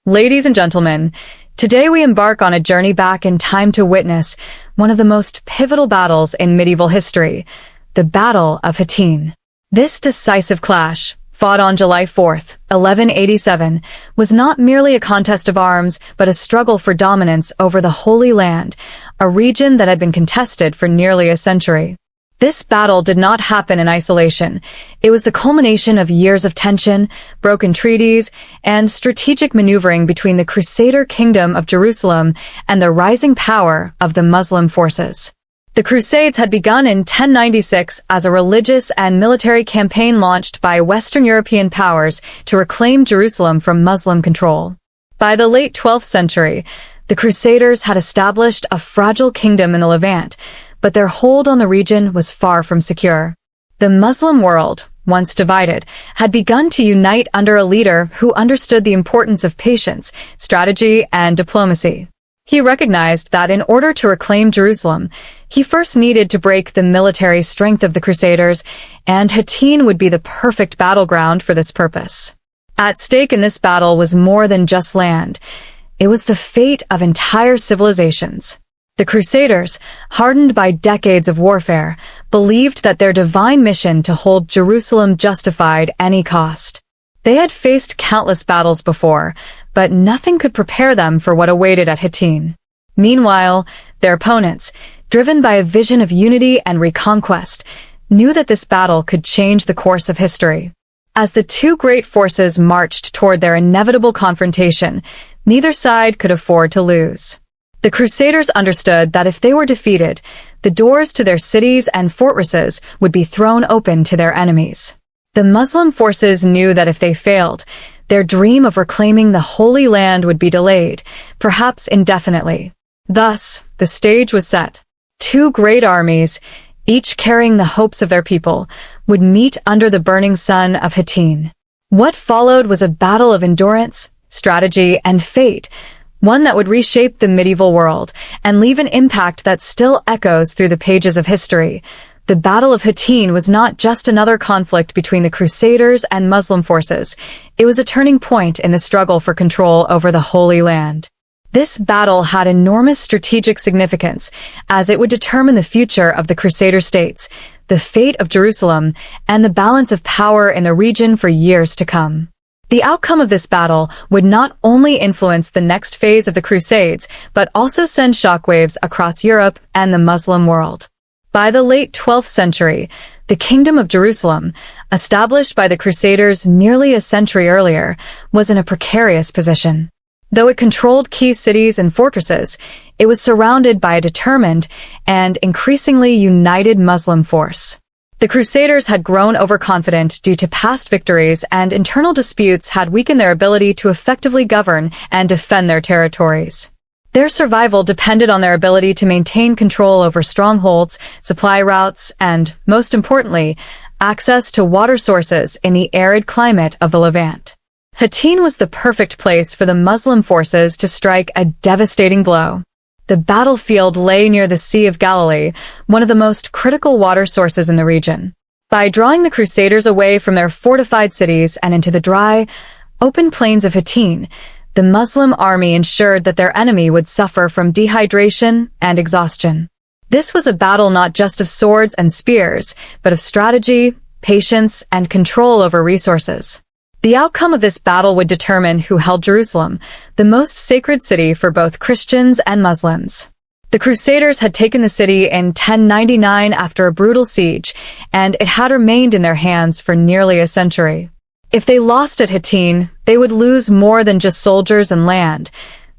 Ladies and gentlemen, today we embark on a journey back in time to witness one of the most pivotal battles in medieval history, the Battle of Hattin. This decisive clash, fought on July 4th, 1187, was not merely a contest of arms, but a struggle for dominance over the Holy Land, a region that had been contested for nearly a century. This battle did not happen in isolation. It was the culmination of years of tension, broken treaties, and strategic maneuvering between the Crusader kingdom of Jerusalem and the rising power of the Muslim forces. The Crusades had begun in 1096 as a religious and military campaign launched by Western European powers to reclaim Jerusalem from Muslim control. By the late 12th century, the Crusaders had established a fragile kingdom in the Levant, but their hold on the region was far from secure. The Muslim world, once divided, had begun to unite under a leader who understood the importance of patience, strategy, and diplomacy. He recognized that in order to reclaim Jerusalem, he first needed to break the military strength of the Crusaders, and Hattin would be the perfect battleground for this purpose. At stake in this battle was more than just land. It was the fate of entire civilizations. The Crusaders, hardened by decades of warfare, believed that their divine mission to hold Jerusalem justified any cost. They had faced countless battles before, but nothing could prepare them for what awaited at Hattin. Meanwhile, their opponents, driven by a vision of unity and reconquest, knew that this battle could change the course of history. As the two great forces marched toward their inevitable confrontation, neither side could afford to lose. The Crusaders understood that if they were defeated, the doors to their cities and fortresses would be thrown open to their enemies. The Muslim forces knew that if they failed, their dream of reclaiming the Holy Land would be delayed, perhaps indefinitely. Thus, the stage was set. Two great armies, each carrying the hopes of their people, would meet under the burning sun of Hattin. What followed was a battle of endurance, strategy, and fate, one that would reshape the medieval world and leave an impact that still echoes through the pages of history. The Battle of Hattin was not just another conflict between the Crusaders and Muslim forces. It was a turning point in the struggle for control over the Holy Land. This battle had enormous strategic significance, as it would determine the future of the Crusader states, the fate of Jerusalem, and the balance of power in the region for years to come. The outcome of this battle would not only influence the next phase of the Crusades, but also send shockwaves across Europe and the Muslim world. By the late 12th century, the Kingdom of Jerusalem, established by the Crusaders nearly a century earlier, was in a precarious position. Though it controlled key cities and fortresses, it was surrounded by a determined and increasingly united Muslim force. The Crusaders had grown overconfident due to past victories, and internal disputes had weakened their ability to effectively govern and defend their territories. Their survival depended on their ability to maintain control over strongholds, supply routes, and, most importantly, access to water sources in the arid climate of the Levant. Hattin was the perfect place for the Muslim forces to strike a devastating blow. The battlefield lay near the Sea of Galilee, one of the most critical water sources in the region. By drawing the Crusaders away from their fortified cities and into the dry, open plains of Hattin, the Muslim army ensured that their enemy would suffer from dehydration and exhaustion. This was a battle not just of swords and spears, but of strategy, patience, and control over resources. The outcome of this battle would determine who held Jerusalem, the most sacred city for both Christians and Muslims. The Crusaders had taken the city in 1099 after a brutal siege, and it had remained in their hands for nearly a century. If they lost at Hattin, they would lose more than just soldiers and land.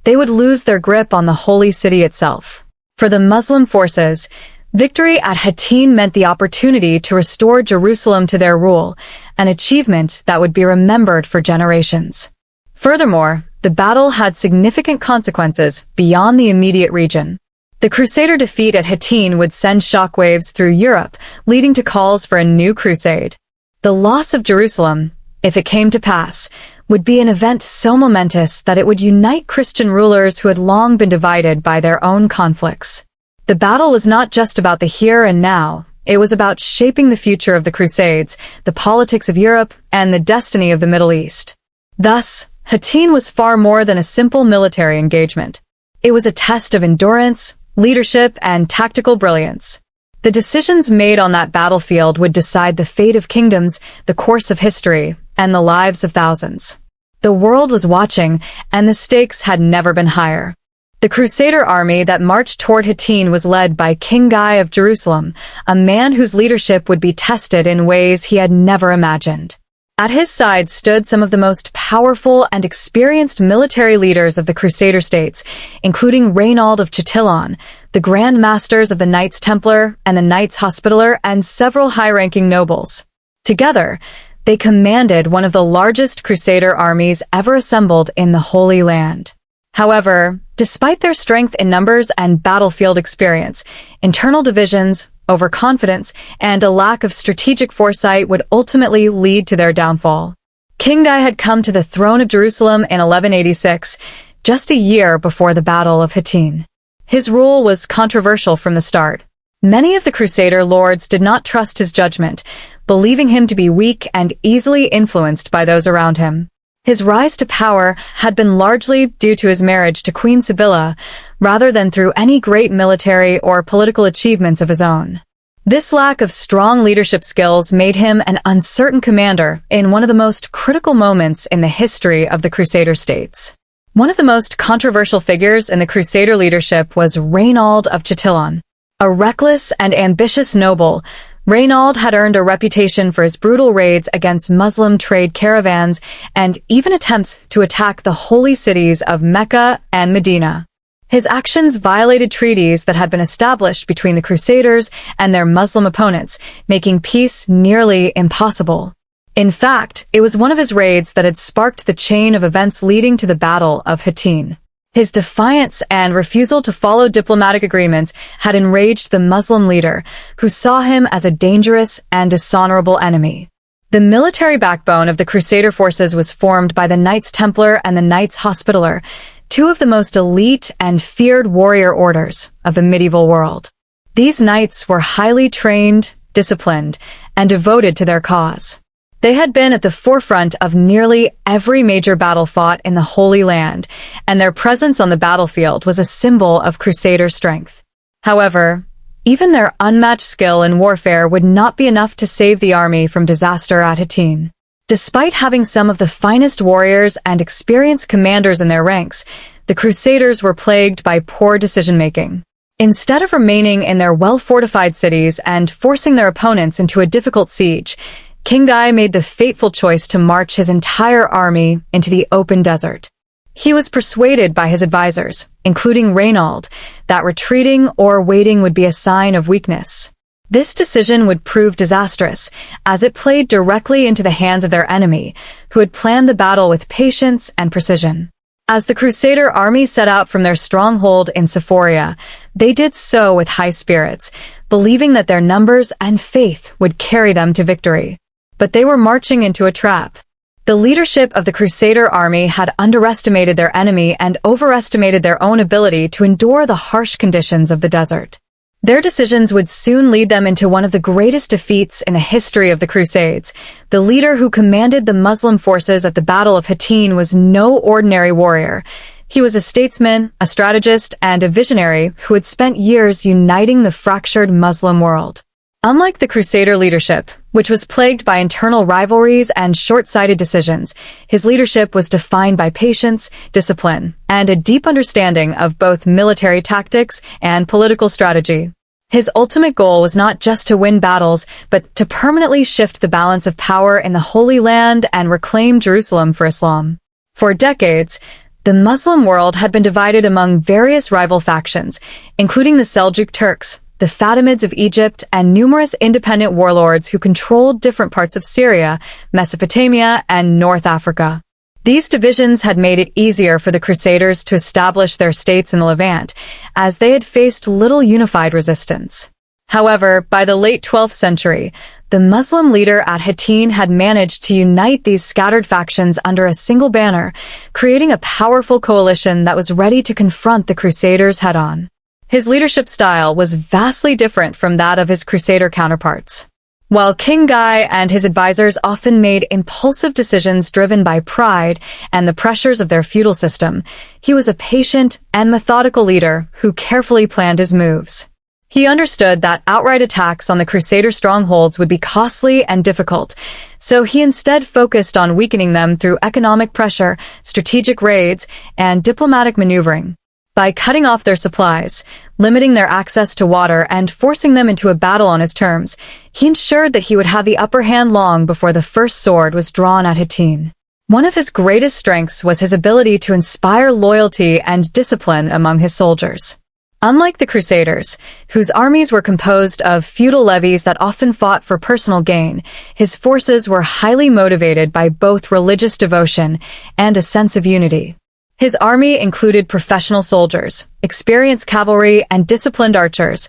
They would lose their grip on the holy city itself. For the Muslim forces, victory at Hattin meant the opportunity to restore Jerusalem to their rule, an achievement that would be remembered for generations. Furthermore, the battle had significant consequences beyond the immediate region. The Crusader defeat at Hattin would send shockwaves through Europe, leading to calls for a new crusade. The loss of Jerusalem, if it came to pass, would be an event so momentous that it would unite Christian rulers who had long been divided by their own conflicts. The battle was not just about the here and now. It was about shaping the future of the Crusades, the politics of Europe, and the destiny of the Middle East. Thus, Hattin was far more than a simple military engagement. It was a test of endurance, leadership, and tactical brilliance. The decisions made on that battlefield would decide the fate of kingdoms, the course of history, and the lives of thousands. The world was watching, and the stakes had never been higher. The Crusader army that marched toward Hattin was led by King Guy of Jerusalem, a man whose leadership would be tested in ways he had never imagined. At his side stood some of the most powerful and experienced military leaders of the Crusader states, including Reinald of Chatillon, the Grand Masters of the Knights Templar and the Knights Hospitaller, and several high-ranking nobles. Together, they commanded one of the largest Crusader armies ever assembled in the Holy Land. However, despite their strength in numbers and battlefield experience, internal divisions, overconfidence, and a lack of strategic foresight would ultimately lead to their downfall. King Guy had come to the throne of Jerusalem in 1186, just a year before the Battle of Hattin. His rule was controversial from the start. Many of the Crusader lords did not trust his judgment, believing him to be weak and easily influenced by those around him. His rise to power had been largely due to his marriage to Queen Sibylla, rather than through any great military or political achievements of his own. This lack of strong leadership skills made him an uncertain commander in one of the most critical moments in the history of the Crusader states. One of the most controversial figures in the Crusader leadership was Reinald of Chatillon. A reckless and ambitious noble, Reinald had earned a reputation for his brutal raids against Muslim trade caravans and even attempts to attack the holy cities of Mecca and Medina. His actions violated treaties that had been established between the Crusaders and their Muslim opponents, making peace nearly impossible. In fact, it was one of his raids that had sparked the chain of events leading to the Battle of Hattin. His defiance and refusal to follow diplomatic agreements had enraged the Muslim leader, who saw him as a dangerous and dishonorable enemy. The military backbone of the Crusader forces was formed by the Knights Templar and the Knights Hospitaller, two of the most elite and feared warrior orders of the medieval world. These knights were highly trained, disciplined, and devoted to their cause. They had been at the forefront of nearly every major battle fought in the Holy Land, and their presence on the battlefield was a symbol of Crusader strength. However, even their unmatched skill in warfare would not be enough to save the army from disaster at Hattin. Despite having some of the finest warriors and experienced commanders in their ranks, the Crusaders were plagued by poor decision-making. Instead of remaining in their well-fortified cities and forcing their opponents into a difficult siege, King Guy made the fateful choice to march his entire army into the open desert. He was persuaded by his advisors, including Reinald, that retreating or waiting would be a sign of weakness. This decision would prove disastrous, as it played directly into the hands of their enemy, who had planned the battle with patience and precision. As the Crusader army set out from their stronghold in Sephoria, they did so with high spirits, believing that their numbers and faith would carry them to victory. But they were marching into a trap. The leadership of the Crusader army had underestimated their enemy and overestimated their own ability to endure the harsh conditions of the desert. Their decisions would soon lead them into one of the greatest defeats in the history of the Crusades. The leader who commanded the Muslim forces at the Battle of Hattin was no ordinary warrior. He was a statesman, a strategist, and a visionary who had spent years uniting the fractured Muslim world. Unlike the Crusader leadership, which was plagued by internal rivalries and short-sighted decisions, his leadership was defined by patience, discipline, and a deep understanding of both military tactics and political strategy. His ultimate goal was not just to win battles, but to permanently shift the balance of power in the Holy Land and reclaim Jerusalem for Islam. For decades, the Muslim world had been divided among various rival factions, including the Seljuk Turks, the Fatimids of Egypt, and numerous independent warlords who controlled different parts of Syria, Mesopotamia, and North Africa. These divisions had made it easier for the Crusaders to establish their states in the Levant, as they had faced little unified resistance. However, by the late 12th century, the Muslim leader at Hattin had managed to unite these scattered factions under a single banner, creating a powerful coalition that was ready to confront the Crusaders head-on. His leadership style was vastly different from that of his Crusader counterparts. While King Guy and his advisors often made impulsive decisions driven by pride and the pressures of their feudal system, he was a patient and methodical leader who carefully planned his moves. He understood that outright attacks on the Crusader strongholds would be costly and difficult, so he instead focused on weakening them through economic pressure, strategic raids, and diplomatic maneuvering. By cutting off their supplies, limiting their access to water, and forcing them into a battle on his terms, he ensured that he would have the upper hand long before the first sword was drawn at Hattin. One of his greatest strengths was his ability to inspire loyalty and discipline among his soldiers. Unlike the Crusaders, whose armies were composed of feudal levies that often fought for personal gain, his forces were highly motivated by both religious devotion and a sense of unity. His army included professional soldiers, experienced cavalry, and disciplined archers,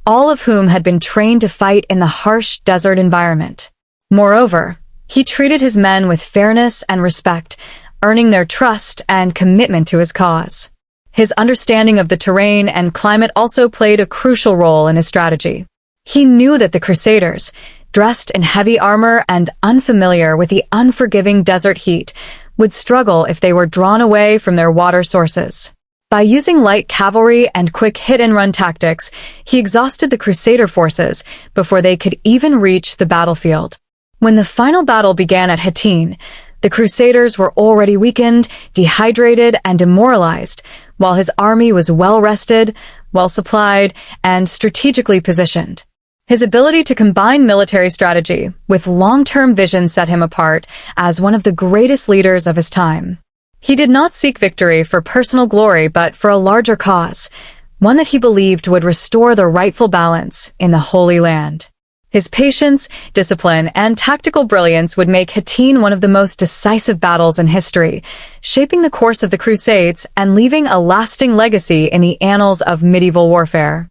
all of whom had been trained to fight in the harsh desert environment. Moreover, he treated his men with fairness and respect, earning their trust and commitment to his cause. His understanding of the terrain and climate also played a crucial role in his strategy. He knew that the Crusaders, dressed in heavy armor and unfamiliar with the unforgiving desert heat, would struggle if they were drawn away from their water sources. By using light cavalry and quick hit-and-run tactics, he exhausted the Crusader forces before they could even reach the battlefield. When the final battle began at Hattin, the Crusaders were already weakened, dehydrated, and demoralized, while his army was well-rested, well-supplied, and strategically positioned. His ability to combine military strategy with long-term vision set him apart as one of the greatest leaders of his time. He did not seek victory for personal glory but for a larger cause, one that he believed would restore the rightful balance in the Holy Land. His patience, discipline, and tactical brilliance would make Hattin one of the most decisive battles in history, shaping the course of the Crusades and leaving a lasting legacy in the annals of medieval warfare.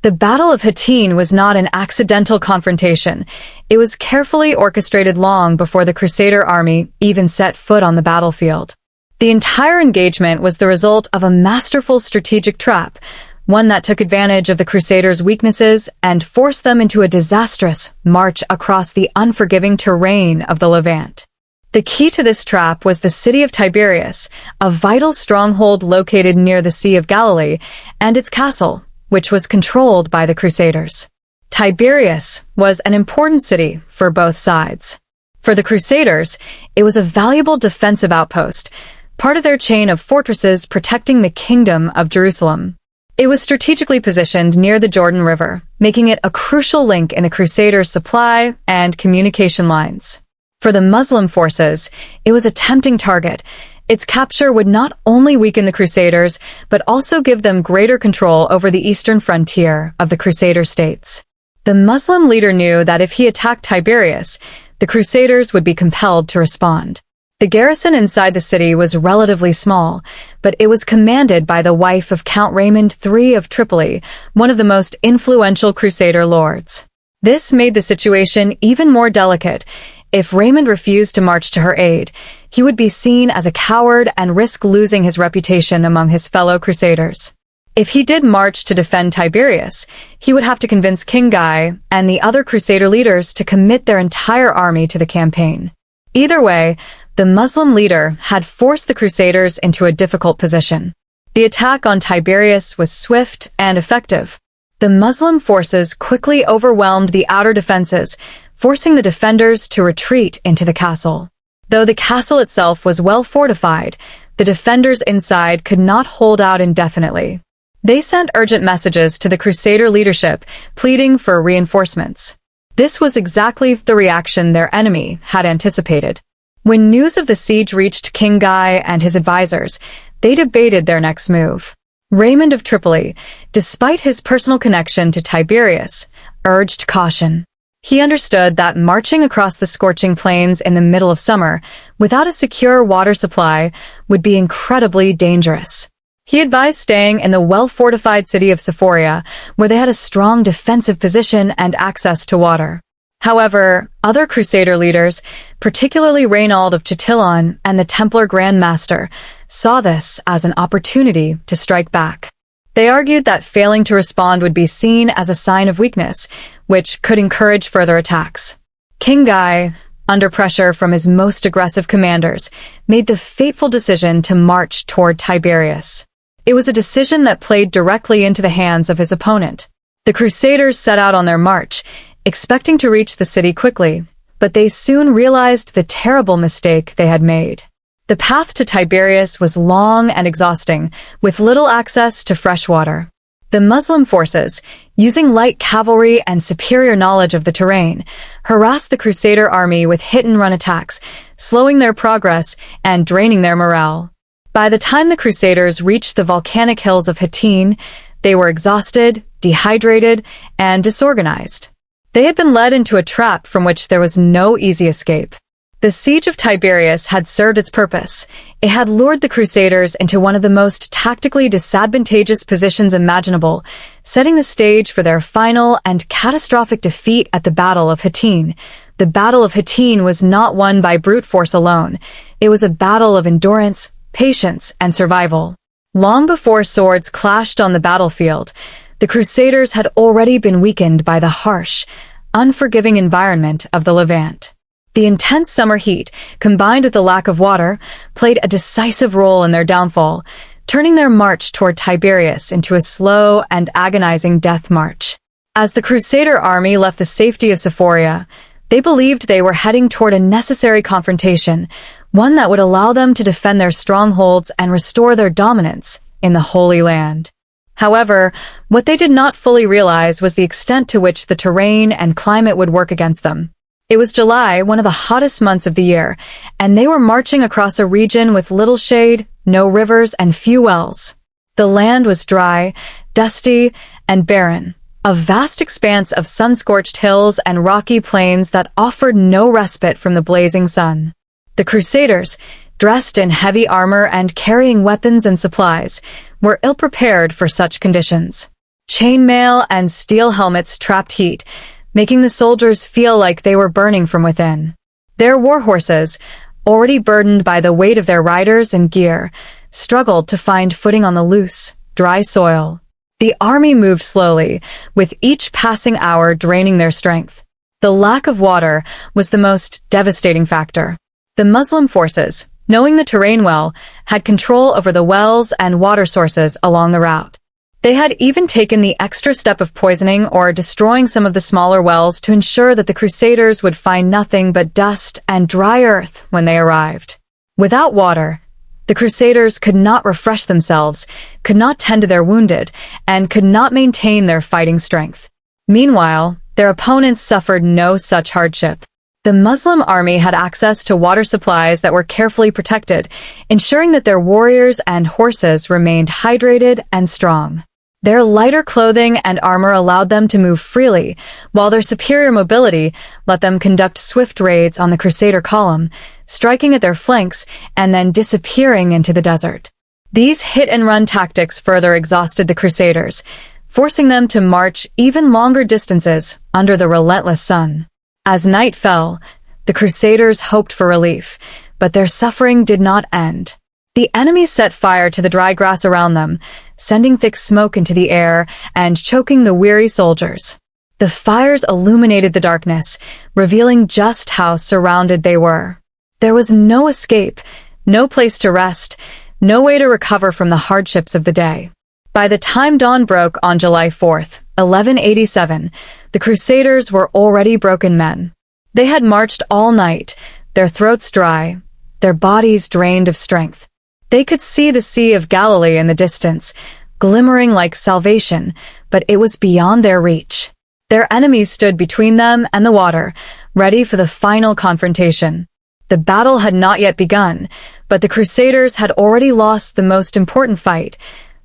The Battle of Hattin was not an accidental confrontation. It was carefully orchestrated long before the Crusader army even set foot on the battlefield. The entire engagement was the result of a masterful strategic trap, one that took advantage of the Crusaders' weaknesses and forced them into a disastrous march across the unforgiving terrain of the Levant. The key to this trap was the city of Tiberias, a vital stronghold located near the Sea of Galilee, and its castle, which was controlled by the Crusaders. Tiberias was an important city for both sides. For the Crusaders, it was a valuable defensive outpost, part of their chain of fortresses protecting the Kingdom of Jerusalem. It was strategically positioned near the Jordan River, making it a crucial link in the Crusaders' supply and communication lines. For the Muslim forces, it was a tempting target. Its capture would not only weaken the Crusaders, but also give them greater control over the eastern frontier of the Crusader states. The Muslim leader knew that if he attacked Tiberias, the Crusaders would be compelled to respond. The garrison inside the city was relatively small, but it was commanded by the wife of Count Raymond III of Tripoli, one of the most influential Crusader lords. This made the situation even more delicate. If Raymond refused to march to her aid, he would be seen as a coward and risk losing his reputation among his fellow Crusaders. If he did march to defend Tiberias, he would have to convince King Guy and the other Crusader leaders to commit their entire army to the campaign. Either way, the Muslim leader had forced the Crusaders into a difficult position. The attack on Tiberias was swift and effective. The Muslim forces quickly overwhelmed the outer defenses, forcing the defenders to retreat into the castle. Though the castle itself was well fortified, the defenders inside could not hold out indefinitely. They sent urgent messages to the Crusader leadership, pleading for reinforcements. This was exactly the reaction their enemy had anticipated. When news of the siege reached King Guy and his advisors, they debated their next move. Raymond of Tripoli, despite his personal connection to Tiberias, urged caution. He understood that marching across the scorching plains in the middle of summer without a secure water supply would be incredibly dangerous. He advised staying in the well-fortified city of Sephoria, where they had a strong defensive position and access to water. However, other Crusader leaders, particularly Reynald of Chatillon and the Templar Grand Master, saw this as an opportunity to strike back. They argued that failing to respond would be seen as a sign of weakness, which could encourage further attacks. King Guy, under pressure from his most aggressive commanders, made the fateful decision to march toward Tiberias. It was a decision that played directly into the hands of his opponent. The Crusaders set out on their march, expecting to reach the city quickly, but they soon realized the terrible mistake they had made. The path to Tiberias was long and exhausting, with little access to fresh water. The Muslim forces, using light cavalry and superior knowledge of the terrain, harassed the Crusader army with hit-and-run attacks, slowing their progress and draining their morale. By the time the Crusaders reached the volcanic hills of Hattin, they were exhausted, dehydrated, and disorganized. They had been led into a trap from which there was no easy escape. The siege of Tiberias had served its purpose. It had lured the Crusaders into one of the most tactically disadvantageous positions imaginable, setting the stage for their final and catastrophic defeat at the Battle of Hattin. The Battle of Hattin was not won by brute force alone. It was a battle of endurance, patience, and survival. Long before swords clashed on the battlefield, the Crusaders had already been weakened by the harsh, unforgiving environment of the Levant. The intense summer heat, combined with the lack of water, played a decisive role in their downfall, turning their march toward Tiberias into a slow and agonizing death march. As the Crusader army left the safety of Sephoria, they believed they were heading toward a necessary confrontation, one that would allow them to defend their strongholds and restore their dominance in the Holy Land. However, what they did not fully realize was the extent to which the terrain and climate would work against them. It was July, one of the hottest months of the year, and they were marching across a region with little shade, no rivers, and few wells. The land was dry, dusty, and barren, a vast expanse of sun-scorched hills and rocky plains that offered no respite from the blazing sun. The Crusaders, dressed in heavy armor and carrying weapons and supplies, were ill-prepared for such conditions. Chainmail and steel helmets trapped heat, making the soldiers feel like they were burning from within. Their war horses, already burdened by the weight of their riders and gear, struggled to find footing on the loose, dry soil. The army moved slowly, with each passing hour draining their strength. The lack of water was the most devastating factor. The Muslim forces, knowing the terrain well, had control over the wells and water sources along the route. They had even taken the extra step of poisoning or destroying some of the smaller wells to ensure that the Crusaders would find nothing but dust and dry earth when they arrived. Without water, the Crusaders could not refresh themselves, could not tend to their wounded, and could not maintain their fighting strength. Meanwhile, their opponents suffered no such hardship. The Muslim army had access to water supplies that were carefully protected, ensuring that their warriors and horses remained hydrated and strong. Their lighter clothing and armor allowed them to move freely, while their superior mobility let them conduct swift raids on the Crusader column, striking at their flanks and then disappearing into the desert. These hit-and-run tactics further exhausted the Crusaders, forcing them to march even longer distances under the relentless sun. As night fell, the Crusaders hoped for relief, but their suffering did not end. The enemy set fire to the dry grass around them, sending thick smoke into the air and choking the weary soldiers. The fires illuminated the darkness, revealing just how surrounded they were. There was no escape, no place to rest, no way to recover from the hardships of the day. By the time dawn broke on July 4th, 1187, the Crusaders were already broken men. They had marched all night, their throats dry, their bodies drained of strength. They could see the Sea of Galilee in the distance, glimmering like salvation, but it was beyond their reach. Their enemies stood between them and the water, ready for the final confrontation. The battle had not yet begun, but the Crusaders had already lost the most important fight,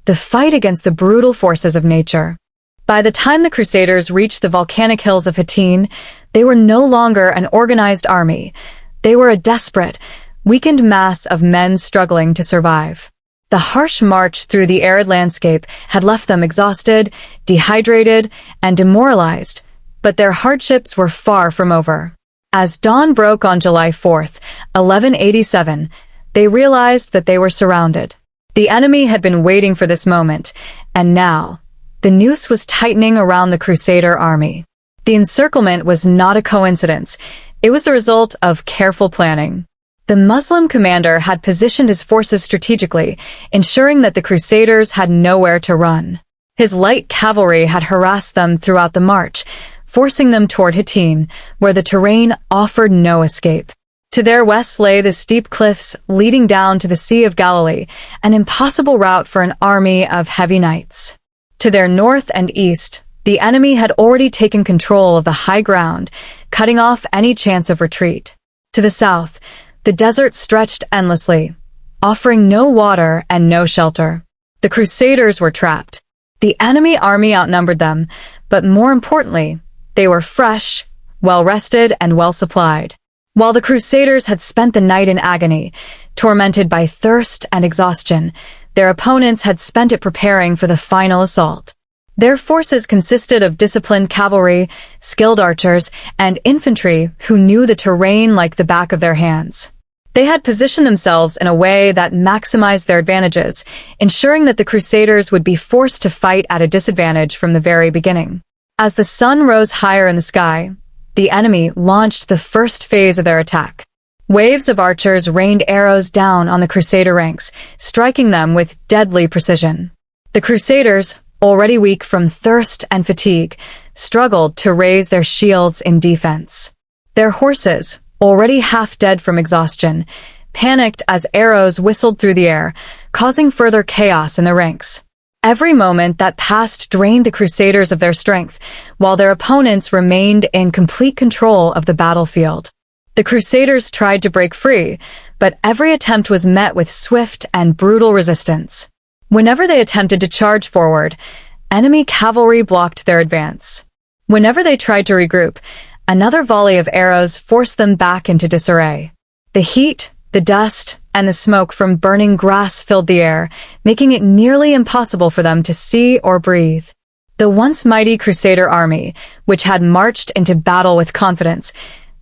the fight against the brutal forces of nature. By the time the Crusaders reached the volcanic hills of Hattin, they were no longer an organized army. They were a desperate, weakened mass of men struggling to survive. The harsh march through the arid landscape had left them exhausted, dehydrated, and demoralized, but their hardships were far from over. As dawn broke on July 4th, 1187, they realized that they were surrounded. The enemy had been waiting for this moment, and now, the noose was tightening around the Crusader army. The encirclement was not a coincidence. It was the result of careful planning. The Muslim commander had positioned his forces strategically, ensuring that the Crusaders had nowhere to run. His light cavalry had harassed them throughout the march, forcing them toward Hattin, where the terrain offered no escape. To their west lay the steep cliffs leading down to the Sea of Galilee, an impossible route for an army of heavy knights. To their north and east, the enemy had already taken control of the high ground, cutting off any chance of retreat. To the south, the desert stretched endlessly, offering no water and no shelter. The Crusaders were trapped. The enemy army outnumbered them, but more importantly, they were fresh, well-rested, and well-supplied. While the Crusaders had spent the night in agony, tormented by thirst and exhaustion, their opponents had spent it preparing for the final assault. Their forces consisted of disciplined cavalry, skilled archers, and infantry who knew the terrain like the back of their hands. They had positioned themselves in a way that maximized their advantages, ensuring that the Crusaders would be forced to fight at a disadvantage from the very beginning. As the sun rose higher in the sky, the enemy launched the first phase of their attack. Waves of archers rained arrows down on the Crusader ranks, striking them with deadly precision. The Crusaders, already weak from thirst and fatigue, struggled to raise their shields in defense. Their horses, already half dead from exhaustion, panicked as arrows whistled through the air, causing further chaos in the ranks. Every moment that passed drained the Crusaders of their strength, while their opponents remained in complete control of the battlefield. The Crusaders tried to break free, but every attempt was met with swift and brutal resistance. Whenever they attempted to charge forward, enemy cavalry blocked their advance. Whenever they tried to regroup, another volley of arrows forced them back into disarray. The heat, the dust, and the smoke from burning grass filled the air, making it nearly impossible for them to see or breathe. The once mighty Crusader army, which had marched into battle with confidence,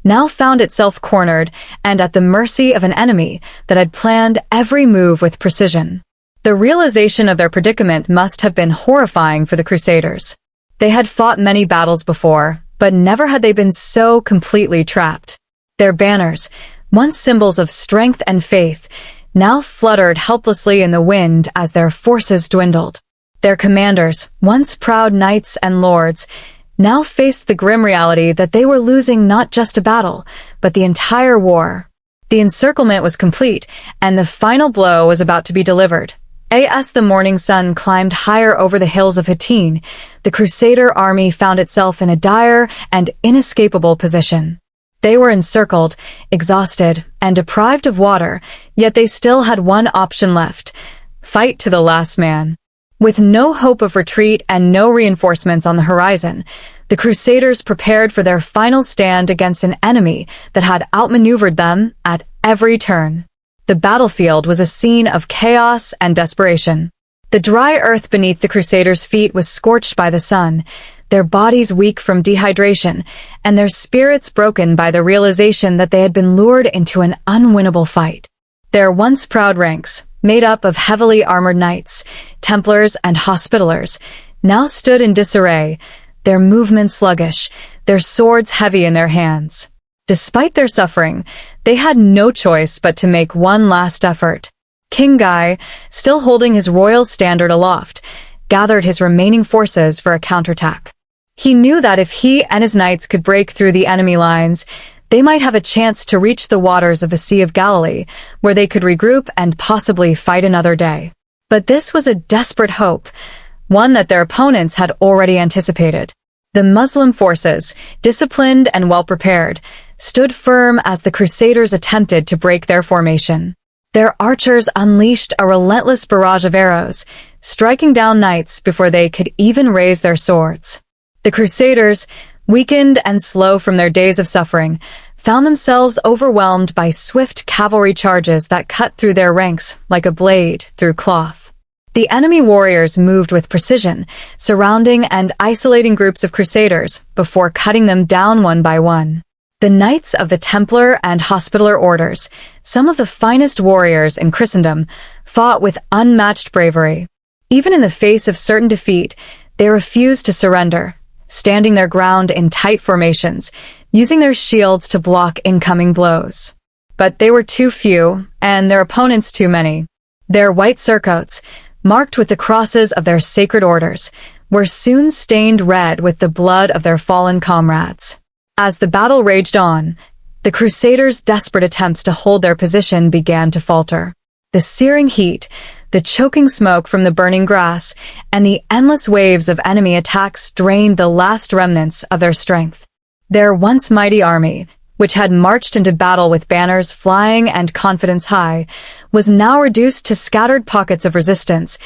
now found itself cornered and at the mercy of an enemy that had planned every move with precision. The realization of their predicament must have been horrifying for the Crusaders. They had fought many battles before, but never had they been so completely trapped. Their banners, once symbols of strength and faith, now fluttered helplessly in the wind as their forces dwindled. Their commanders, once proud knights and lords, now faced the grim reality that they were losing not just a battle, but the entire war. The encirclement was complete, and the final blow was about to be delivered. As the morning sun climbed higher over the hills of Hattin, the Crusader army found itself in a dire and inescapable position. They were encircled, exhausted, and deprived of water, yet they still had one option left: fight to the last man. With no hope of retreat and no reinforcements on the horizon, the Crusaders prepared for their final stand against an enemy that had outmaneuvered them at every turn. The battlefield was a scene of chaos and desperation. The dry earth beneath the Crusaders' feet was scorched by the sun, their bodies weak from dehydration, and their spirits broken by the realization that they had been lured into an unwinnable fight. Their once proud ranks, made up of heavily armored knights, Templars, and Hospitallers, now stood in disarray, their movements sluggish, their swords heavy in their hands. Despite their suffering, they had no choice but to make one last effort. King Guy, still holding his royal standard aloft, gathered his remaining forces for a counterattack. He knew that if he and his knights could break through the enemy lines, they might have a chance to reach the waters of the Sea of Galilee, where they could regroup and possibly fight another day. But this was a desperate hope, one that their opponents had already anticipated. The Muslim forces, disciplined and well-prepared, stood firm as the Crusaders attempted to break their formation. Their archers unleashed a relentless barrage of arrows, striking down knights before they could even raise their swords. The Crusaders, weakened and slow from their days of suffering, found themselves overwhelmed by swift cavalry charges that cut through their ranks like a blade through cloth. The enemy warriors moved with precision, surrounding and isolating groups of Crusaders before cutting them down one by one. The Knights of the Templar and Hospitaller orders, some of the finest warriors in Christendom, fought with unmatched bravery. Even in the face of certain defeat, they refused to surrender, standing their ground in tight formations, using their shields to block incoming blows. But they were too few, and their opponents too many. Their white surcoats, marked with the crosses of their sacred orders, were soon stained red with the blood of their fallen comrades. As the battle raged on, the Crusaders' desperate attempts to hold their position began to falter. The searing heat, the choking smoke from the burning grass, and the endless waves of enemy attacks drained the last remnants of their strength. Their once mighty army, which had marched into battle with banners flying and confidence high, was now reduced to scattered pockets of resistance,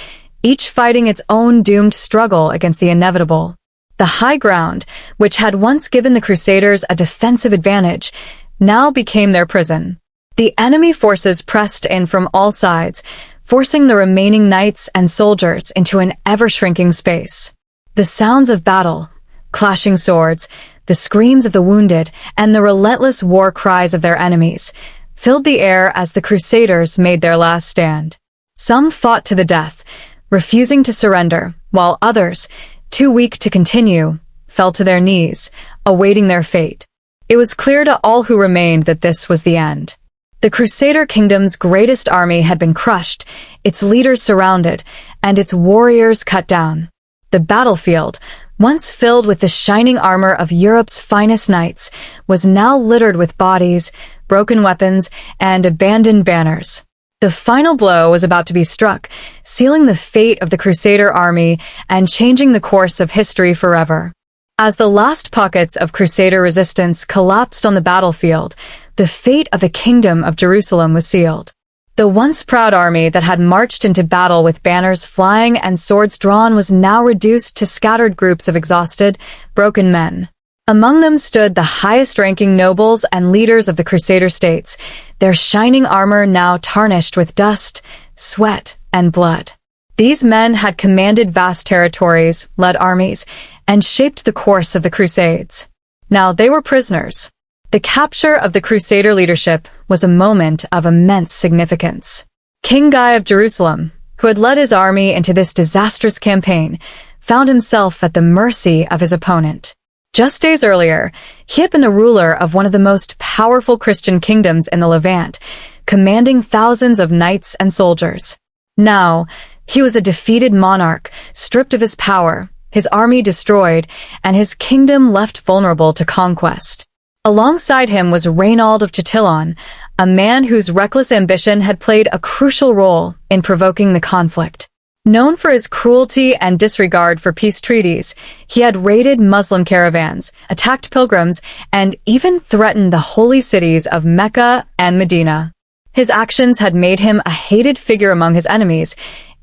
each fighting its own doomed struggle against the inevitable. The high ground, which had once given the Crusaders a defensive advantage, now became their prison. The enemy forces pressed in from all sides, forcing the remaining knights and soldiers into an ever-shrinking space. The sounds of battle, clashing swords, the screams of the wounded, and the relentless war cries of their enemies filled the air as the Crusaders made their last stand. Some fought to the death, refusing to surrender, while others, too weak to continue, fell to their knees, awaiting their fate. It was clear to all who remained that this was the end. The Crusader kingdom's greatest army had been crushed, its leaders surrounded, and its warriors cut down. The battlefield, once filled with the shining armor of Europe's finest knights, was now littered with bodies, broken weapons, and abandoned banners. The final blow was about to be struck, sealing the fate of the Crusader army and changing the course of history forever. As the last pockets of Crusader resistance collapsed on the battlefield, the fate of the Kingdom of Jerusalem was sealed. The once proud army that had marched into battle with banners flying and swords drawn was now reduced to scattered groups of exhausted, broken men. Among them stood the highest-ranking nobles and leaders of the Crusader states, their shining armor now tarnished with dust, sweat, and blood. These men had commanded vast territories, led armies, and shaped the course of the Crusades. Now they were prisoners. The capture of the Crusader leadership was a moment of immense significance. King Guy of Jerusalem, who had led his army into this disastrous campaign, found himself at the mercy of his opponent. Just days earlier, he had been the ruler of one of the most powerful Christian kingdoms in the Levant, commanding thousands of knights and soldiers. Now, he was a defeated monarch, stripped of his power, his army destroyed, and his kingdom left vulnerable to conquest. Alongside him was Reynold of Chatillon, a man whose reckless ambition had played a crucial role in provoking the conflict. Known for his cruelty and disregard for peace treaties, he had raided Muslim caravans, attacked pilgrims, and even threatened the holy cities of Mecca and Medina. His actions had made him a hated figure among his enemies,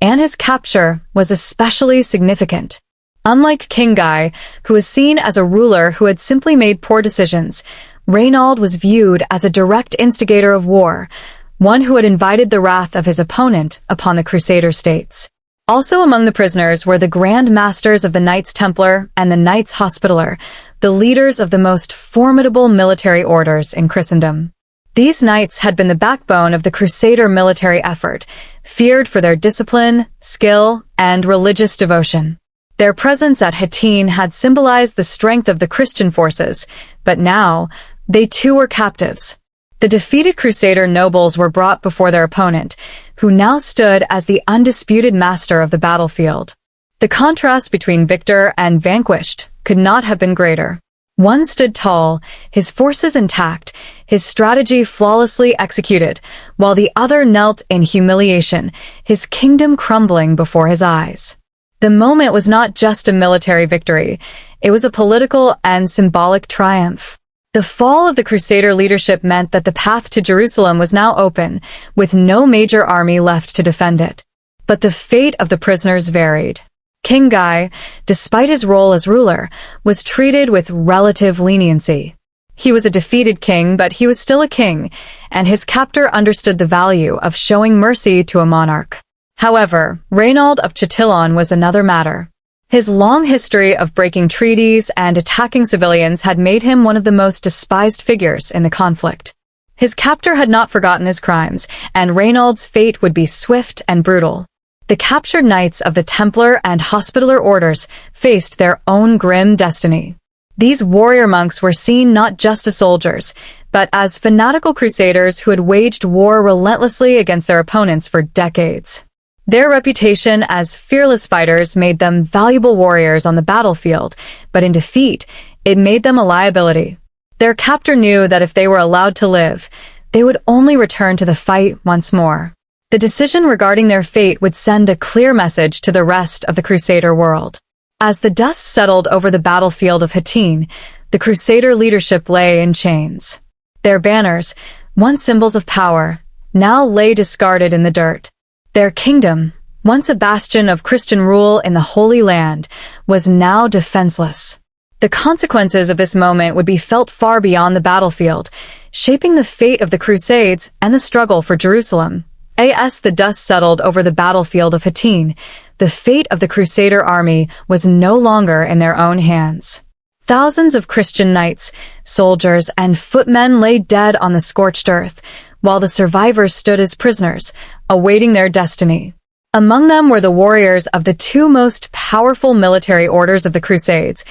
and his capture was especially significant. Unlike King Guy, who was seen as a ruler who had simply made poor decisions, Reynold was viewed as a direct instigator of war, one who had invited the wrath of his opponent upon the Crusader states. Also among the prisoners were the Grand Masters of the Knights Templar and the Knights Hospitaller, the leaders of the most formidable military orders in Christendom. These knights had been the backbone of the Crusader military effort, feared for their discipline, skill, and religious devotion. Their presence at Hattin had symbolized the strength of the Christian forces, but now, they too were captives. The defeated Crusader nobles were brought before their opponent, who now stood as the undisputed master of the battlefield. The contrast between victor and vanquished could not have been greater. One stood tall, his forces intact, his strategy flawlessly executed, while the other knelt in humiliation, his kingdom crumbling before his eyes. The moment was not just a military victory, it was a political and symbolic triumph. The fall of the Crusader leadership meant that the path to Jerusalem was now open, with no major army left to defend it. But the fate of the prisoners varied. King Guy, despite his role as ruler, was treated with relative leniency. He was a defeated king, but he was still a king, and his captor understood the value of showing mercy to a monarch. However, Reynold of Chatillon was another matter. His long history of breaking treaties and attacking civilians had made him one of the most despised figures in the conflict. His captor had not forgotten his crimes, and Reynald's fate would be swift and brutal. The captured knights of the Templar and Hospitaller orders faced their own grim destiny. These warrior monks were seen not just as soldiers, but as fanatical crusaders who had waged war relentlessly against their opponents for decades. Their reputation as fearless fighters made them valuable warriors on the battlefield, but in defeat, it made them a liability. Their captor knew that if they were allowed to live, they would only return to the fight once more. The decision regarding their fate would send a clear message to the rest of the Crusader world. As the dust settled over the battlefield of Hattin, the Crusader leadership lay in chains. Their banners, once symbols of power, now lay discarded in the dirt. Their kingdom, once a bastion of Christian rule in the Holy Land, was now defenseless. The consequences of this moment would be felt far beyond the battlefield, shaping the fate of the Crusades and the struggle for Jerusalem. As the dust settled over the battlefield of Hattin, the fate of the Crusader army was no longer in their own hands. Thousands of Christian knights, soldiers, and footmen lay dead on the scorched earth, while the survivors stood as prisoners, awaiting their destiny. Among them were the warriors of the two most powerful military orders of the Crusades,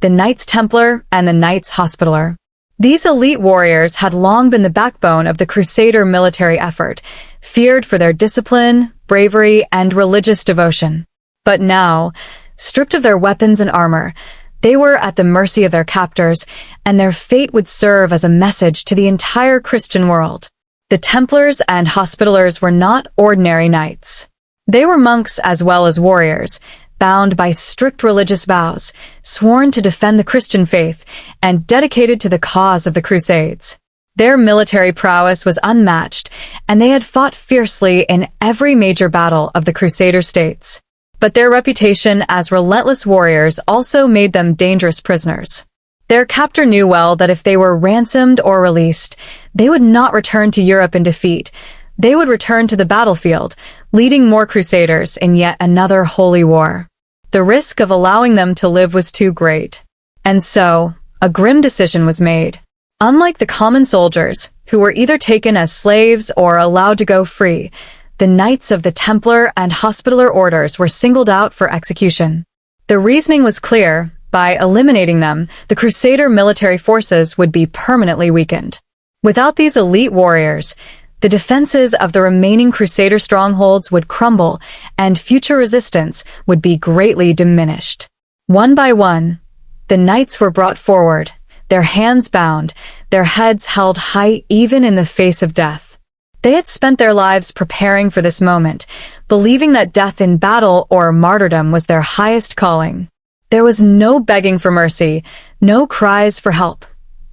the Knights Templar and the Knights Hospitaller. These elite warriors had long been the backbone of the Crusader military effort, feared for their discipline, bravery, and religious devotion. But now, stripped of their weapons and armor, they were at the mercy of their captors, and their fate would serve as a message to the entire Christian world. The Templars and Hospitallers were not ordinary knights. They were monks as well as warriors, bound by strict religious vows, sworn to defend the Christian faith, and dedicated to the cause of the Crusades. Their military prowess was unmatched, and they had fought fiercely in every major battle of the Crusader states. But their reputation as relentless warriors also made them dangerous prisoners. Their captor knew well that if they were ransomed or released, they would not return to Europe in defeat. They would return to the battlefield, leading more Crusaders in yet another holy war. The risk of allowing them to live was too great. And so, a grim decision was made. Unlike the common soldiers, who were either taken as slaves or allowed to go free, the Knights of the Templar and Hospitaller orders were singled out for execution. The reasoning was clear. By eliminating them, the Crusader military forces would be permanently weakened. Without these elite warriors, the defenses of the remaining Crusader strongholds would crumble, and future resistance would be greatly diminished. One by one, the knights were brought forward, their hands bound, their heads held high even in the face of death. They had spent their lives preparing for this moment, believing that death in battle or martyrdom was their highest calling. There was no begging for mercy, no cries for help,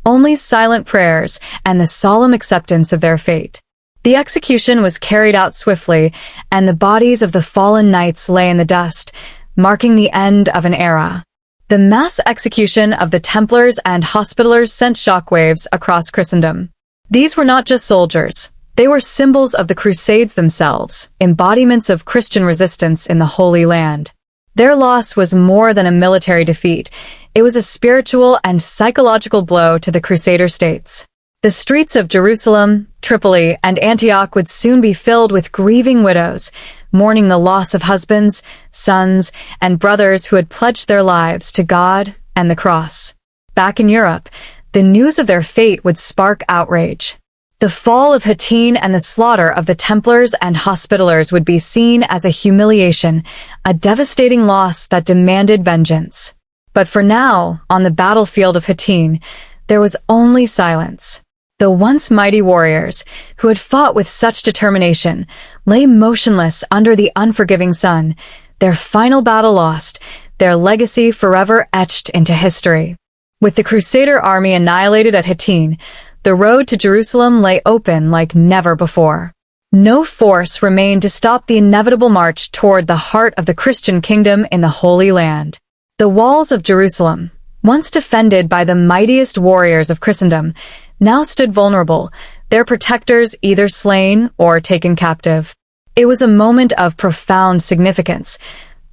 only silent prayers and the solemn acceptance of their fate. The execution was carried out swiftly, and the bodies of the fallen knights lay in the dust, marking the end of an era. The mass execution of the Templars and Hospitallers sent shockwaves across Christendom. These were not just soldiers. They were symbols of the Crusades themselves, embodiments of Christian resistance in the Holy Land. Their loss was more than a military defeat. It was a spiritual and psychological blow to the Crusader states. The streets of Jerusalem, Tripoli, and Antioch would soon be filled with grieving widows, mourning the loss of husbands, sons, and brothers who had pledged their lives to God and the cross. Back in Europe, the news of their fate would spark outrage. The fall of Hattin and the slaughter of the Templars and Hospitallers would be seen as a humiliation, a devastating loss that demanded vengeance. But for now, on the battlefield of Hattin, there was only silence. The once mighty warriors, who had fought with such determination, lay motionless under the unforgiving sun, their final battle lost, their legacy forever etched into history. With the Crusader army annihilated at Hattin, the road to Jerusalem lay open like never before. No force remained to stop the inevitable march toward the heart of the Christian kingdom in the Holy Land. The walls of Jerusalem, once defended by the mightiest warriors of Christendom, now stood vulnerable, their protectors either slain or taken captive. It was a moment of profound significance.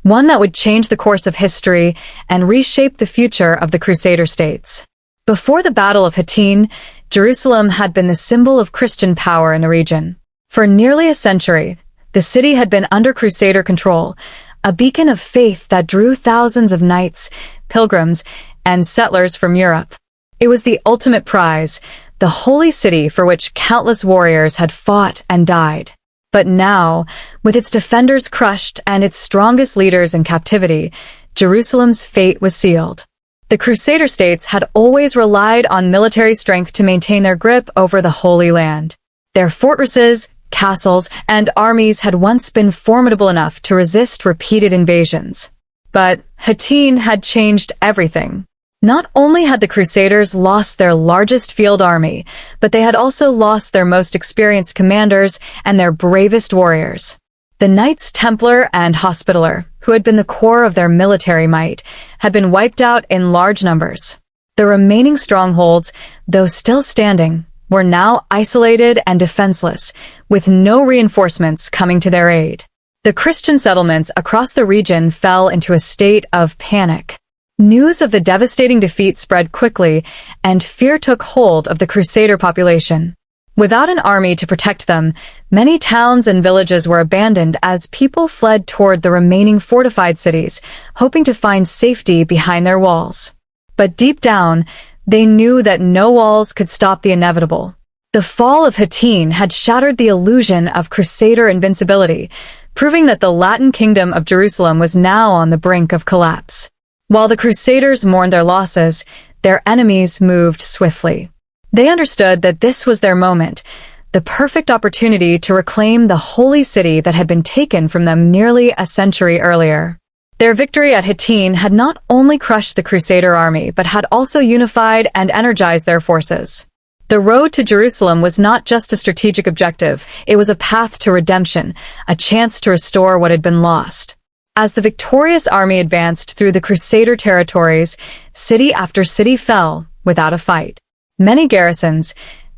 one that would change the course of history and reshape the future of the Crusader states. Before the Battle of Hattin, Jerusalem had been the symbol of Christian power in the region. For nearly a century, the city had been under Crusader control, a beacon of faith that drew thousands of knights, pilgrims, and settlers from Europe. It was the ultimate prize, the holy city for which countless warriors had fought and died. But now, with its defenders crushed and its strongest leaders in captivity, Jerusalem's fate was sealed. The Crusader states had always relied on military strength to maintain their grip over the Holy Land. Their fortresses, castles, and armies had once been formidable enough to resist repeated invasions. But Hattin had changed everything. Not only had the Crusaders lost their largest field army, but they had also lost their most experienced commanders and their bravest warriors. The Knights Templar and Hospitaller, who had been the core of their military might, had been wiped out in large numbers. The remaining strongholds, though still standing, were now isolated and defenseless, with no reinforcements coming to their aid. The Christian settlements across the region fell into a state of panic. News of the devastating defeat spread quickly, and fear took hold of the Crusader population. Without an army to protect them, many towns and villages were abandoned as people fled toward the remaining fortified cities, hoping to find safety behind their walls. But deep down, they knew that no walls could stop the inevitable. The fall of Hattin had shattered the illusion of Crusader invincibility, proving that the Latin kingdom of Jerusalem was now on the brink of collapse. While the Crusaders mourned their losses, their enemies moved swiftly. They understood that this was their moment, the perfect opportunity to reclaim the holy city that had been taken from them nearly a century earlier. Their victory at Hattin had not only crushed the Crusader army, but had also unified and energized their forces. The road to Jerusalem was not just a strategic objective, it was a path to redemption, a chance to restore what had been lost. As the victorious army advanced through the Crusader territories, city after city fell without a fight. Many garrisons,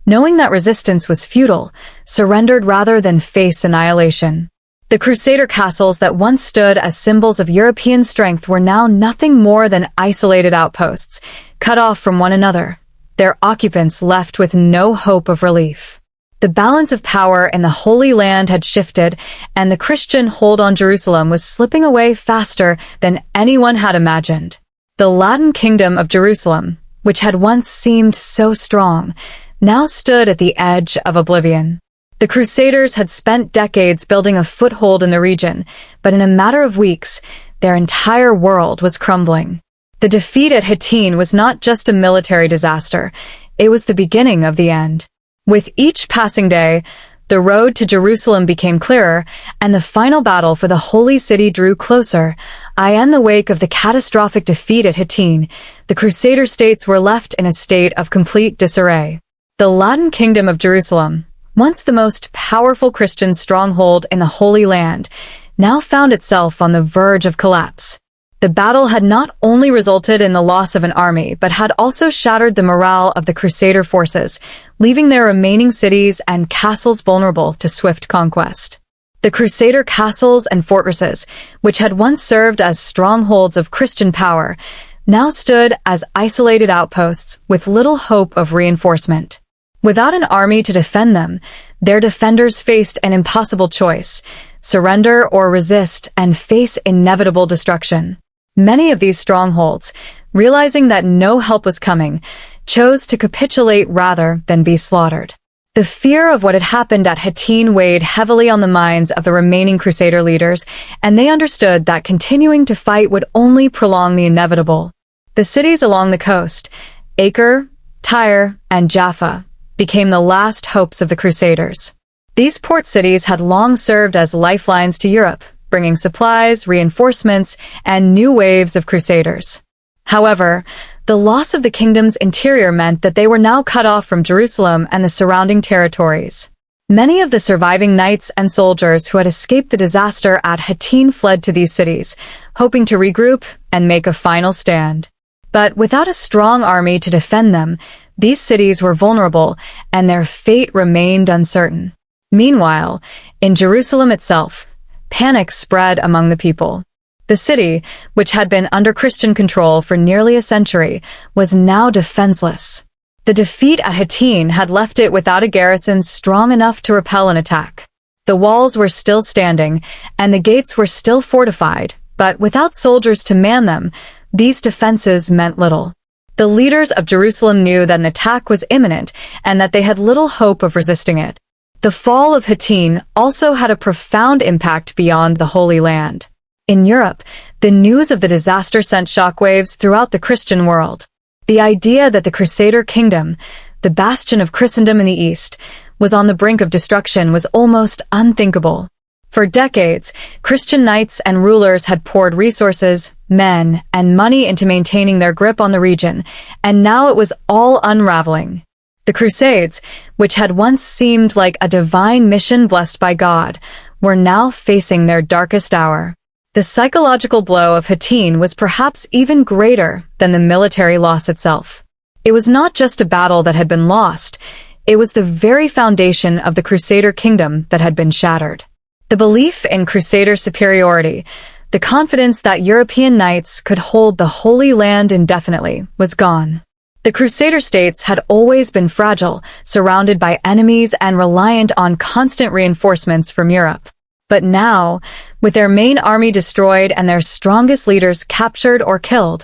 knowing that resistance was futile, surrendered rather than face annihilation. The Crusader castles that once stood as symbols of European strength were now nothing more than isolated outposts, cut off from one another, their occupants left with no hope of relief. The balance of power in the Holy Land had shifted, and the Christian hold on Jerusalem was slipping away faster than anyone had imagined. The Latin kingdom of Jerusalem, which had once seemed so strong, now stood at the edge of oblivion. The Crusaders had spent decades building a foothold in the region, but in a matter of weeks, their entire world was crumbling. The defeat at Hattin was not just a military disaster, it was the beginning of the end. With each passing day, the road to Jerusalem became clearer, and the final battle for the Holy City drew closer. In the wake of the catastrophic defeat at Hattin, the Crusader states were left in a state of complete disarray. The Latin Kingdom of Jerusalem, once the most powerful Christian stronghold in the Holy Land, now found itself on the verge of collapse. The battle had not only resulted in the loss of an army, but had also shattered the morale of the Crusader forces, leaving their remaining cities and castles vulnerable to swift conquest. The Crusader castles and fortresses, which had once served as strongholds of Christian power, now stood as isolated outposts with little hope of reinforcement. Without an army to defend them, their defenders faced an impossible choice: surrender or resist and face inevitable destruction. Many of these strongholds, realizing that no help was coming, chose to capitulate rather than be slaughtered. The fear of what had happened at Hattin weighed heavily on the minds of the remaining Crusader leaders, and they understood that continuing to fight would only prolong the inevitable. The cities along the coast, Acre, Tyre, and Jaffa, became the last hopes of the Crusaders. These port cities had long served as lifelines to Europe, bringing supplies, reinforcements, and new waves of Crusaders. However, the loss of the kingdom's interior meant that they were now cut off from Jerusalem and the surrounding territories. Many of the surviving knights and soldiers who had escaped the disaster at Hattin fled to these cities, hoping to regroup and make a final stand. But without a strong army to defend them, these cities were vulnerable, and their fate remained uncertain. Meanwhile, in Jerusalem itself, panic spread among the people. The city, which had been under Christian control for nearly a century, was now defenseless. The defeat at Hattin had left it without a garrison strong enough to repel an attack. The walls were still standing, and the gates were still fortified, but without soldiers to man them, these defenses meant little. The leaders of Jerusalem knew that an attack was imminent and that they had little hope of resisting it. The fall of Hattin also had a profound impact beyond the Holy Land. In Europe, the news of the disaster sent shockwaves throughout the Christian world. The idea that the Crusader kingdom, the bastion of Christendom in the East, was on the brink of destruction was almost unthinkable. For decades, Christian knights and rulers had poured resources, men, and money into maintaining their grip on the region, and now it was all unraveling. The Crusades, which had once seemed like a divine mission blessed by God, were now facing their darkest hour. The psychological blow of Hattin was perhaps even greater than the military loss itself. It was not just a battle that had been lost, it was the very foundation of the Crusader kingdom that had been shattered. The belief in Crusader superiority, the confidence that European knights could hold the Holy Land indefinitely, was gone. The Crusader states had always been fragile, surrounded by enemies and reliant on constant reinforcements from Europe. But now, with their main army destroyed and their strongest leaders captured or killed,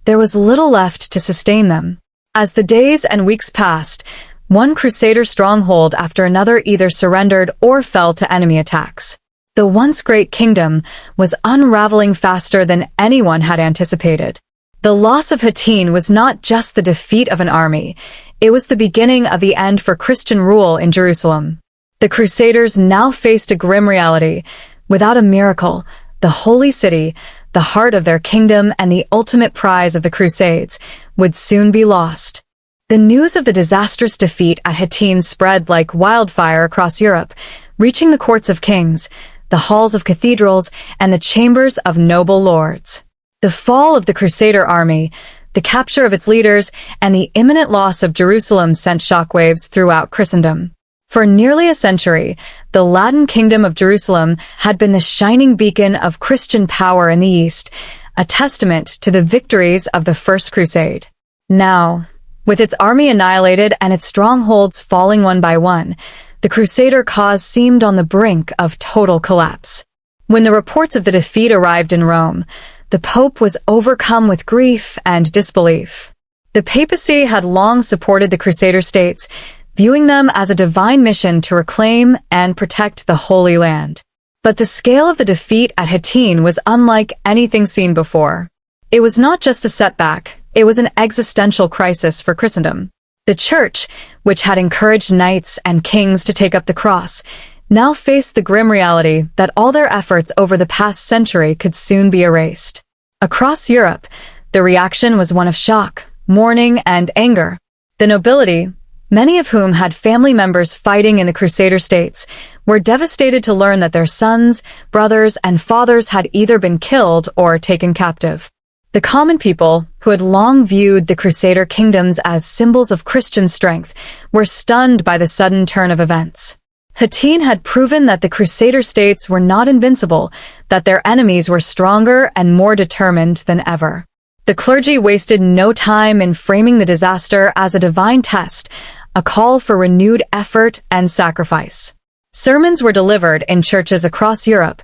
there was little left to sustain them. As the days and weeks passed, one Crusader stronghold after another either surrendered or fell to enemy attacks. The once great kingdom was unraveling faster than anyone had anticipated. The loss of Hattin was not just the defeat of an army, it was the beginning of the end for Christian rule in Jerusalem. The Crusaders now faced a grim reality. Without a miracle, the Holy City, the heart of their kingdom and the ultimate prize of the Crusades, would soon be lost. The news of the disastrous defeat at Hattin spread like wildfire across Europe, reaching the courts of kings, the halls of cathedrals, and the chambers of noble lords. The fall of the Crusader army, the capture of its leaders, and the imminent loss of Jerusalem sent shockwaves throughout Christendom. For nearly a century, the Latin kingdom of Jerusalem had been the shining beacon of Christian power in the East, a testament to the victories of the First Crusade. Now, with its army annihilated and its strongholds falling one by one, the Crusader cause seemed on the brink of total collapse. When the reports of the defeat arrived in Rome, the Pope was overcome with grief and disbelief. The papacy had long supported the Crusader states, viewing them as a divine mission to reclaim and protect the Holy Land. But the scale of the defeat at Hattin was unlike anything seen before. It was not just a setback, it was an existential crisis for Christendom. The Church, which had encouraged knights and kings to take up the cross, now faced the grim reality that all their efforts over the past century could soon be erased. Across Europe, the reaction was one of shock, mourning, and anger. The nobility, many of whom had family members fighting in the Crusader states, were devastated to learn that their sons, brothers, and fathers had either been killed or taken captive. The common people, who had long viewed the Crusader kingdoms as symbols of Christian strength, were stunned by the sudden turn of events. Hattin had proven that the Crusader states were not invincible, that their enemies were stronger and more determined than ever. The clergy wasted no time in framing the disaster as a divine test, a call for renewed effort and sacrifice. Sermons were delivered in churches across Europe,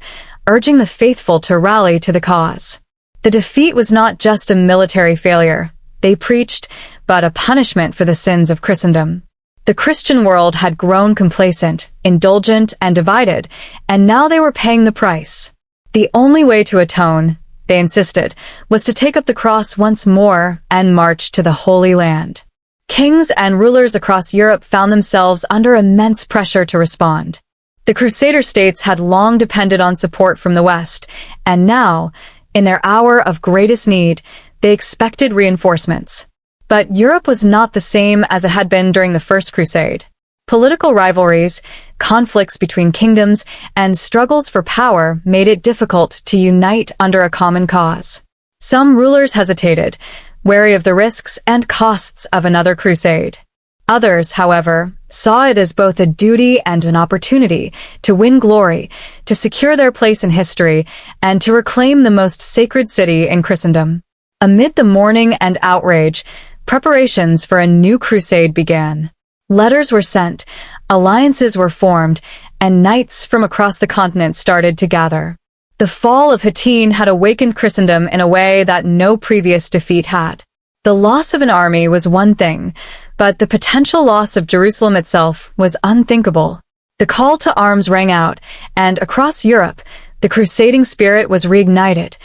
urging the faithful to rally to the cause. The defeat was not just a military failure, they preached, but a punishment for the sins of Christendom. The Christian world had grown complacent, indulgent, and divided, and now they were paying the price. The only way to atone, they insisted, was to take up the cross once more and march to the Holy Land. Kings and rulers across Europe found themselves under immense pressure to respond. The Crusader states had long depended on support from the West, and now, in their hour of greatest need, they expected reinforcements. But Europe was not the same as it had been during the First Crusade. Political rivalries, conflicts between kingdoms, and struggles for power made it difficult to unite under a common cause. Some rulers hesitated, wary of the risks and costs of another crusade. Others, however, saw it as both a duty and an opportunity to win glory, to secure their place in history, and to reclaim the most sacred city in Christendom. Amid the mourning and outrage, preparations for a new crusade began. Letters were sent, alliances were formed, and knights from across the continent started to gather. The fall of Hattin had awakened Christendom in a way that no previous defeat had. The loss of an army was one thing, but the potential loss of Jerusalem itself was unthinkable. The call to arms rang out, and across Europe, the crusading spirit was reignited.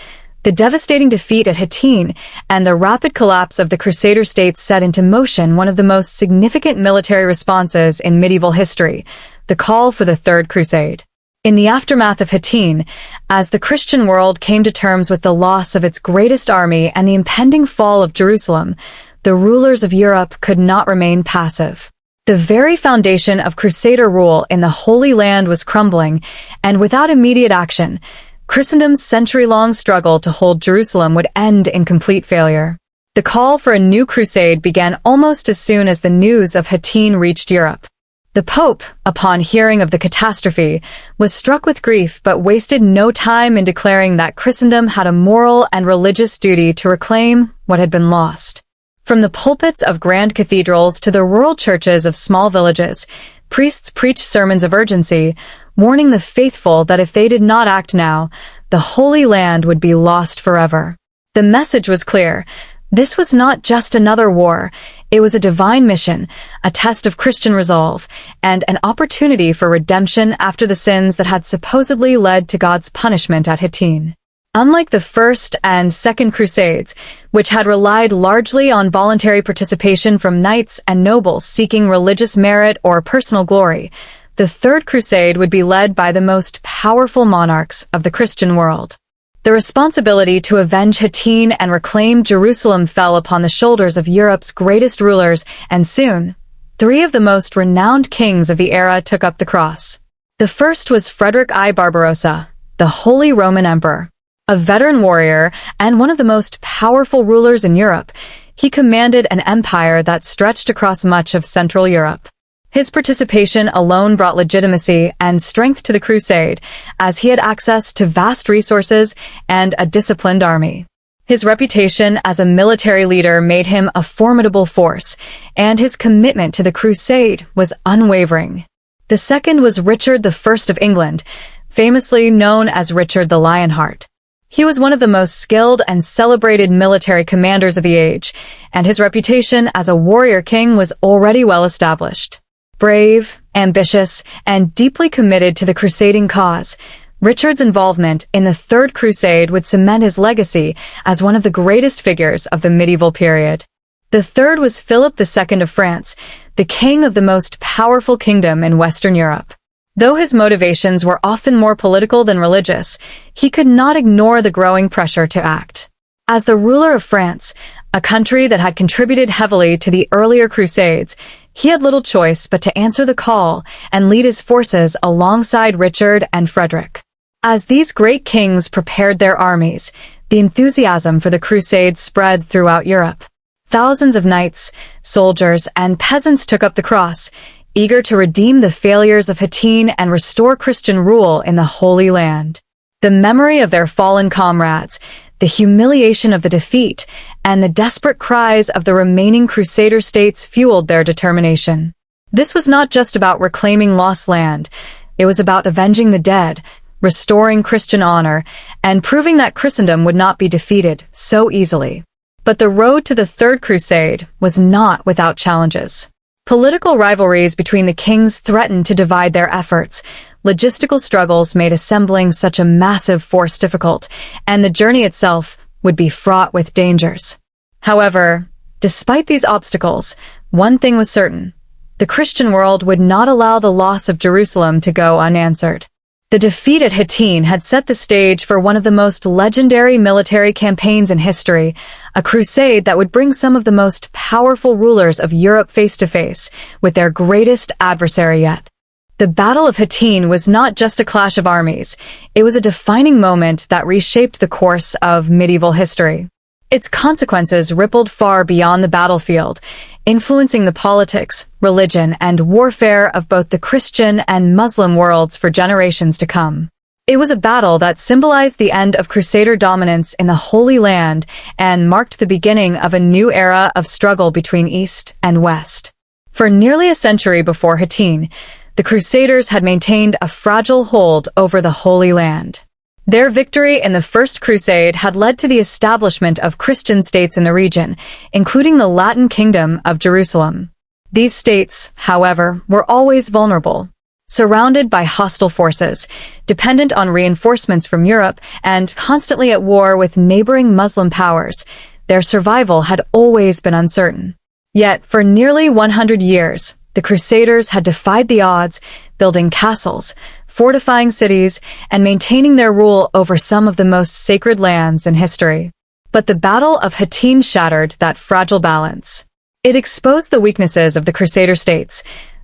The devastating defeat at Hattin and the rapid collapse of the Crusader states set into motion one of the most significant military responses in medieval history, the call for the Third Crusade. In the aftermath of Hattin, as the Christian world came to terms with the loss of its greatest army and the impending fall of Jerusalem, the rulers of Europe could not remain passive. The very foundation of Crusader rule in the Holy Land was crumbling, and without immediate action, Christendom's century-long struggle to hold Jerusalem would end in complete failure. The call for a new crusade began almost as soon as the news of Hattin reached Europe. The Pope, upon hearing of the catastrophe, was struck with grief but wasted no time in declaring that Christendom had a moral and religious duty to reclaim what had been lost. From the pulpits of grand cathedrals to the rural churches of small villages, priests preached sermons of urgency, warning the faithful that if they did not act now, the Holy Land would be lost forever. The message was clear. This was not just another war. It was a divine mission, a test of Christian resolve, and an opportunity for redemption after the sins that had supposedly led to God's punishment at Hattin. Unlike the First and Second Crusades, which had relied largely on voluntary participation from knights and nobles seeking religious merit or personal glory, the Third Crusade would be led by the most powerful monarchs of the Christian world. The responsibility to avenge Hattin and reclaim Jerusalem fell upon the shoulders of Europe's greatest rulers, and soon, three of the most renowned kings of the era took up the cross. The first was Frederick I Barbarossa, the Holy Roman Emperor. A veteran warrior and one of the most powerful rulers in Europe, he commanded an empire that stretched across much of Central Europe. His participation alone brought legitimacy and strength to the crusade, as he had access to vast resources and a disciplined army. His reputation as a military leader made him a formidable force, and his commitment to the crusade was unwavering. The second was Richard I of England, famously known as Richard the Lionheart. He was one of the most skilled and celebrated military commanders of the age, and his reputation as a warrior king was already well established. Brave, ambitious, and deeply committed to the crusading cause, Richard's involvement in the Third Crusade would cement his legacy as one of the greatest figures of the medieval period. The third was Philip II of France, the king of the most powerful kingdom in Western Europe. Though his motivations were often more political than religious, he could not ignore the growing pressure to act. As the ruler of France, a country that had contributed heavily to the earlier Crusades, he had little choice but to answer the call and lead his forces alongside Richard and Frederick. As these great kings prepared their armies, the enthusiasm for the Crusades spread throughout Europe. Thousands of knights, soldiers, and peasants took up the cross, eager to redeem the failures of Hattin and restore Christian rule in the Holy Land. The memory of their fallen comrades, the humiliation of the defeat, and the desperate cries of the remaining Crusader states fueled their determination. This was not just about reclaiming lost land. It was about avenging the dead, restoring Christian honor, and proving that Christendom would not be defeated so easily. But the road to the Third Crusade was not without challenges. Political rivalries between the kings threatened to divide their efforts. Logistical struggles made assembling such a massive force difficult, and the journey itself would be fraught with dangers. However, despite these obstacles, one thing was certain: the Christian world would not allow the loss of Jerusalem to go unanswered. The defeat at Hattin had set the stage for one of the most legendary military campaigns in history, a crusade that would bring some of the most powerful rulers of Europe face to face with their greatest adversary yet. The Battle of Hattin was not just a clash of armies, it was a defining moment that reshaped the course of medieval history. Its consequences rippled far beyond the battlefield, influencing the politics, religion, and warfare of both the Christian and Muslim worlds for generations to come. It was a battle that symbolized the end of Crusader dominance in the Holy Land and marked the beginning of a new era of struggle between East and West. For nearly a century before Hattin, the Crusaders had maintained a fragile hold over the Holy Land. Their victory in the First Crusade had led to the establishment of Christian states in the region, including the Latin Kingdom of Jerusalem. These states, however, were always vulnerable. Surrounded by hostile forces, dependent on reinforcements from Europe, and constantly at war with neighboring Muslim powers, their survival had always been uncertain. Yet, for nearly 100 years, the Crusaders had defied the odds, building castles, fortifying cities, and maintaining their rule over some of the most sacred lands in history. But the Battle of Hattin shattered that fragile balance. It exposed the weaknesses of the Crusader states,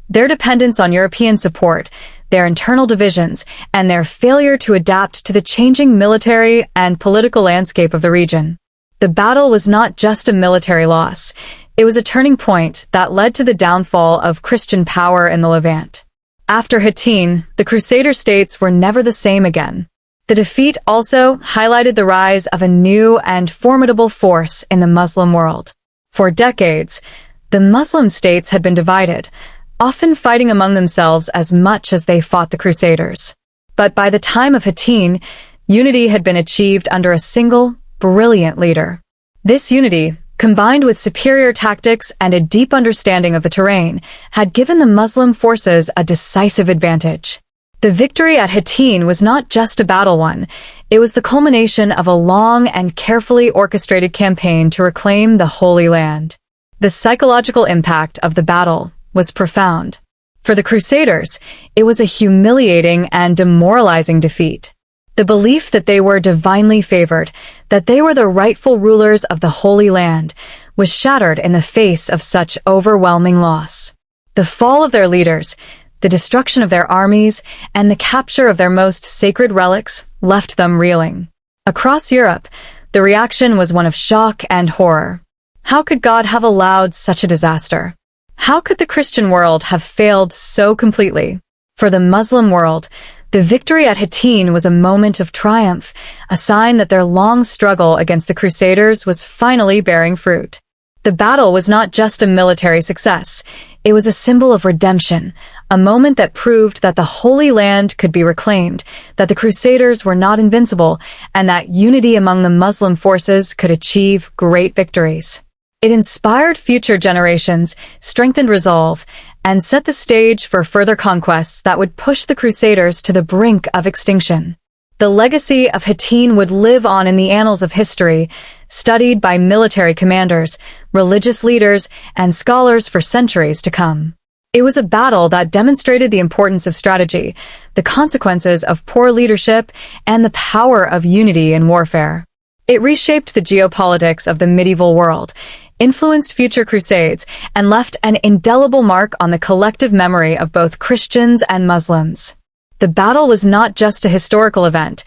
their dependence on European support, their internal divisions, and their failure to adapt to the changing military and political landscape of the region. The battle was not just a military loss. It was a turning point that led to the downfall of Christian power in the Levant. After Hattin, the Crusader states were never the same again. The defeat also highlighted the rise of a new and formidable force in the Muslim world. For decades, the Muslim states had been divided, often fighting among themselves as much as they fought the Crusaders. But by the time of Hattin, unity had been achieved under a single, brilliant leader. This unity, combined with superior tactics and a deep understanding of the terrain, had given the Muslim forces a decisive advantage. The victory at Hattin was not just a battle won, it was the culmination of a long and carefully orchestrated campaign to reclaim the Holy Land. The psychological impact of the battle was profound. For the Crusaders, it was a humiliating and demoralizing defeat. The belief that they were divinely favored, that they were the rightful rulers of the Holy Land, was shattered in the face of such overwhelming loss. The fall of their leaders, the destruction of their armies, and the capture of their most sacred relics left them reeling. Across Europe, the reaction was one of shock and horror. How could God have allowed such a disaster? How could the Christian world have failed so completely? For the Muslim world, the victory at Hattin was a moment of triumph, a sign that their long struggle against the Crusaders was finally bearing fruit. The battle was not just a military success, it was a symbol of redemption, a moment that proved that the Holy Land could be reclaimed, that the Crusaders were not invincible, and that unity among the Muslim forces could achieve great victories. It inspired future generations, strengthened resolve, and set the stage for further conquests that would push the Crusaders to the brink of extinction. The legacy of Hattin would live on in the annals of history, studied by military commanders, religious leaders, and scholars for centuries to come. It was a battle that demonstrated the importance of strategy, the consequences of poor leadership, and the power of unity in warfare. It reshaped the geopolitics of the medieval world, influenced future crusades, and left an indelible mark on the collective memory of both Christians and Muslims. The battle was not just a historical event,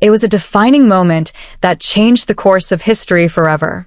it was a defining moment that changed the course of history forever.